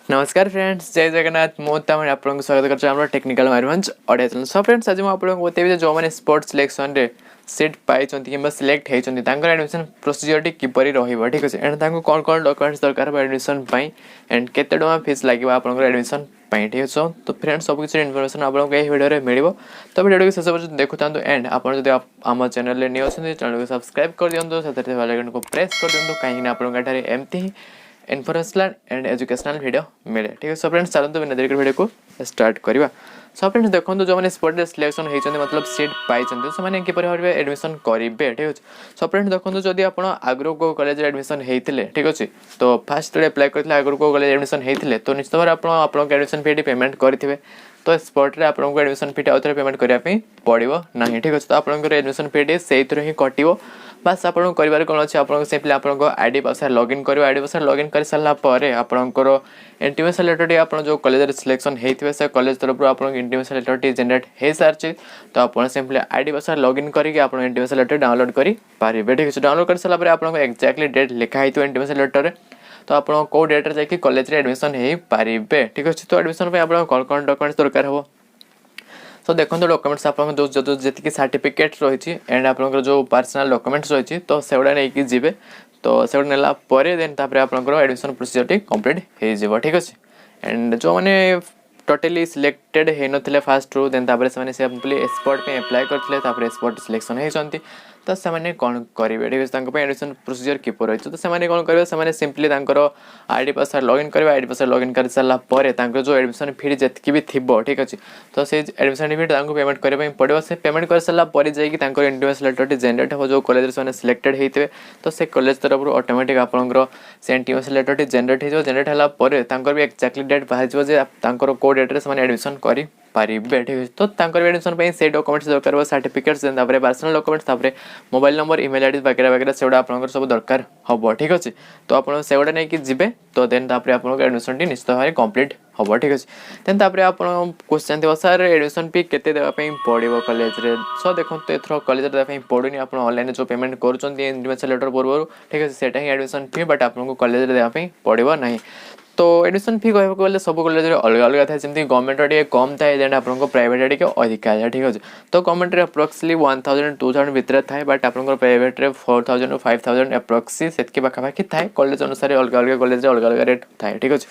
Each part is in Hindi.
नमस्कार फ्रेंड्स, जय जगन्नाथ। मुझे आपको स्वागत कर technical Mayurbhanj audio channel. So friends, आज मुझे बताइए जो मैंने स्पोर्ट्स सिलेक्शन रे सीट पाई कि सिलेक्ट होती एडमिशन प्रोसीजर टी किपरि रहिबो, ठीक अछि। एंड तांको कौन कौन डॉक्यूमेंट्स दरकार एडमिशन पाई एंड केते टका फीस लागिबो आपनकर एडमिशन पाई, ठीक अछि। तो फ्रेंड्स सब किसी इनफॉरमेशन आपको यही वीडियो रे मिलिबो। तो वीडियो के शेष पर्यंत देखुता एंड आपन जदि आम चैनल रे न्यू अछन चैनल को सब्सक्राइब कर दियंतो, सेते बेल आइकन को प्रेस कर दियंतो काहे कि आपन गाठारे एमती ही इनफॉर्मेशनल एंड एजुकेशनल वीडियो मिले, ठीक है। सो फ्रेंड्स, चलते बिना देरी वीडियो को स्टार्ट करवा। सो फ्रेंड्स, देखो जो मैंने स्पोर्ट सिलेक्शन होती मतलब सीट पाई से किपर भाव एडमिशन करेंगे, ठीक अच्छे। सो फ्रेंड्स, देखो जदि आप आगु को कॉलेज एडमिशन होते, ठीक अच्छे, तो फास्ट अप्लाई करते आगु को कॉलेज एडमिशन होते तो निश्चित भाव आप एडमिशन फी पेमेंट करेंगे। तो स्पॉट रे आपको एडमिशन फी आउ थे पेमेंट करने पड़ो ना, ठीक अच्छे। तो आपंकर एडमिशन फी से ही कटो। बस आपको कर कौन अच्छे, आप सिंपली आप आईडी पासवर्ड लॉगिन कर आईडी पासवर्ड लॉगिन कर सारा आपंकर इंटिमेशन लेटर आप जो कॉलेज सिलेक्शन होते से कॉलेज तरफ आप इंटिमेशन लेटर जेनेट हो सारी। तो आप सिंपली आईडी पासवर्ड लॉगिन करके आप इंटिमेशन लेटर डाउनलोड करेंगे, ठीक है। डाउनलोड कर सारा आपको एक्जाक्टली डेट लिखाई इंटिमेशन लेटर। तो आप कौ डेट्रे जाकि कॉलेज एडमिशन हो पारे, ठीक अच्छे। तो एडमिशन आप कौन कौन डॉक्यूमेंट्स दरकार हो। तो देखो डॉक्यूमेंट्स आप जो जी सर्टिफिकेट रही एंड आप जो पर्सनल डॉक्यूमेंट्स रही तो से नहीं जी। तो से नेला देन आप एडमिशन प्रोसीजर कंप्लीट हो, ठीक अच्छे। एंड जो मैंने टोटली सिलेक्टेड होते फास्ट रू देन से सिंपली एक्सपोर्ट पे अप्लाई करते एक्सपोर्ट सिलेक्शन होती। तो से कौन करेंगे, ठीक है। एडमिशन प्रोसीजर किपर रही तो से कौन करेंगे, सिंपली आईडी पासवर्ड लॉगिन करेंगे। आईडी पासवर्ड लॉगिन कर सारापर जो एडमिशन फी जी भी थी, ठीक अच्छे, तो से एडमिशन फी पेमेंट करने पड़ो। से पेमेंट कर सारापर जाकर इंटिमेशन लेटर जेनेट हो जो कॉलेज से सिलेक्टेड होते तो से कॉलेज तरफ ऑटोमेटिक आपंकर से इंटिमेशन लेटर जेनेट हो जेनेट है भी एक्जाक्टली डेट बाहर कौ डेट्रे से एडमिशन करेंगे, ठीक है। तो एडमिशन से डॉक्यूमेंट्स दरकार certificates personal documents mobile number email ID वगैरह वगैरह से आप सब दरकार हम, ठीक अच्छे। तो आप नहीं जी तो देन आप एडमिशन निश्चित भाव कंप्लीट हम, ठीक अच्छे। देन आप क्वेश्चन थी सर एडमिशन फी केते देवाई पड़ो कॉलेज। सो देखो एथर कॉलेज देवाई पड़ूनी, आप ऑनलाइन जो पेमेंट करुँच इंटिमेशन लेटर पूर्व, ठीक है, सेटा ही एडमिशन फी बट आपको कॉलेज देवाई पड़ो ना। तो एडमिशन फी कहूँ गले सब कॉलेज अलग अलग था, जमी गवर्नमेंट टे कम थाए देन आपको प्राइवेट टे अधिका है, ठीक अच्छे। तो गवर्नमेंट अप्रोक्सली 1000 2000 भितर थाए बट आपको प्राइवेट 4000 5000 अप्रोक्सी से पाखापाखि थाए। कॉलेज अनुसार अलग अलग कॉलेज अलग अलग रेट थाए, ठीक अच्छे।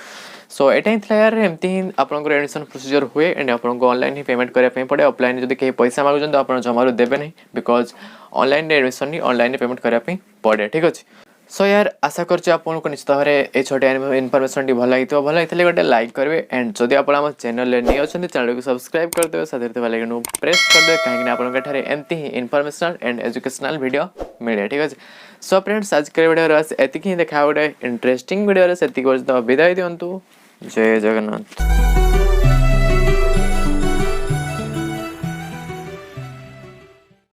सो एटा ही यार एमती ही आपंकर एडमिशन प्रोसीजर हुए एंड आपको ऑनलाइन ही पेमेंट करने पड़े। ऑफलाइन जब कहीं पैसा मांगुं तो आप जमारू देवे नहीं, because online admission he online payment करने पड़े, ठीक अच्छे। सो यार आशा करछि आपको निश्चित भाव ये छोटे इनफॉरमेशन भल लगी गोटे लाइक करेंगे एंड जदि आप चैनल नहीं अच्छा चैनल को सब्सक्राइब करदे साथ बेल प्रेस करदे कहीं आपंकर एमती ही इनफॉरमेशनल एंड एजुकेशनल वीडियो मिले, ठीक अच्छे। सो फ्रेंड्स, आज के वीडियो एतिक ही देखा गोटे इंटरेस्टिंग वीडियो से विदाई दिंतु। जय जगन्नाथ।